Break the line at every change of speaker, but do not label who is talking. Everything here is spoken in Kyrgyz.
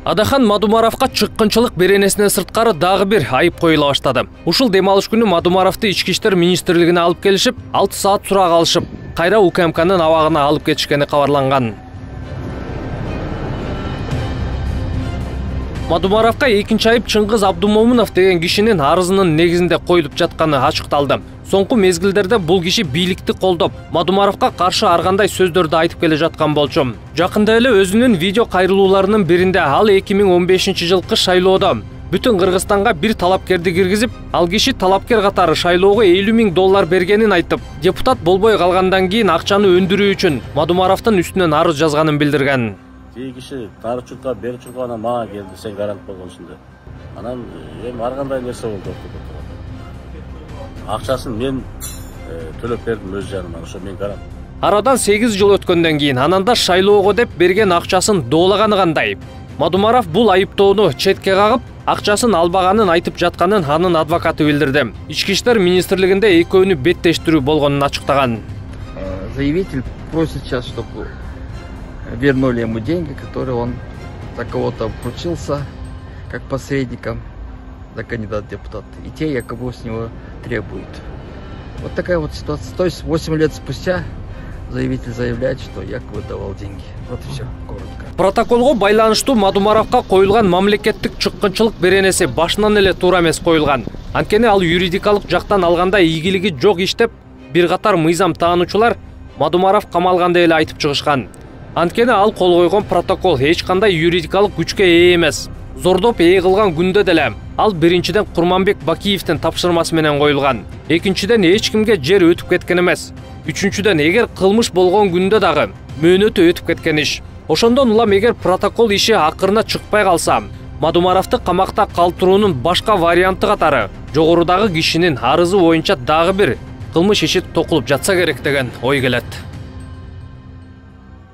Адахан Мадумаровга чыккынчылык беренесинен сырткары дагы бир айып коюла баштады. Ушул дем алыш күнү Мадумаровду Ички иштер министрлигине алып келишип, 6 саат сурак алышып, кайра УКМКнын абагына алып кетишкени кабарланган. Мадумаровга экинчи айып Чыңгыз Абдумомунов деген кишинин арызынын негизинде коюлуп жатканы ачыкталды. Соңку мезгилдерде бул киши бийликти колдоп, Мадумаровга каршы ар кандай сөздөрдү айтып келе жаткан болчу. Жакында эле өзүнүн видео кайрылууларынын биринде ал 2015 жылкы шайлоодо бүтүн Кыргызстанга бир талапкерди киргизип, ал киши талапкер катары шайлоого 50 000 доллар бергенин айтып, депутат болбой калгандан кийин акчаны өндүрүү үчүн Мадумаровдун үстүнөн арыз жазганын билдирген.
Кей киши тары чурка, бери чуркана мага келди, сен гарант болгонсуң деп. Анан эми ар кандай нерсе болду. Акчасын мен төлөп бердим өз жанымдан, ошо мен гарант.
Арадан 8 жыл өткөндөн кийин ананда шайлоого деп берген акчасын доолаганы кандай? Мадумаров бул айыптоону четке кагып, акчасын албаганын айтып жатканын анын адвокаты билдирди. Ички иштер министрлигинде экөөнү беттештирүү болгонун ачыктаган.
Заявитель просит сейчас, чтобы вернули ему деньги, которые он за кого-то вручился как посредником, за кандидат в депутаты. И те якобы с него требуют. Вот такая вот ситуация. То есть 8 лет спустя заявитель заявляет, что якобы давал деньги. Вот и все, коротко.
Протоколго байланыштуу Мадумаровга коюлган мамлекеттик чыккынчылык беренеси башынан эле туура эмес коюлган. Анткени ал юридикалык жактан алганда ийгилиги жок иштеп, бир катар мыйзам таануучулар Мадумаров камалган деп эле айтып чыгышкан. Анткени ал кол койгон протокол эч кандай юридикалык күчкө ээ эмес. Зордоп ээ кылган күндө деле ал биринчиден Курманбек Бакиевдин тапшырмасы менен коюлган. Экинчиден эч кимге жер өтүп кеткен эмес. Үчүнчүдөн эгер кылмыш болгон күндө дагы мөөнөтү өтүп кеткен иш. Ошондон улам эгер протокол иши акырына чыкпай калса, Мадумаровду камакта калтыруунун башка варианты катары жогорудагы кишинин арызы боюнча дагы бир кылмыш иши токулуп жатса керек деген ой келет.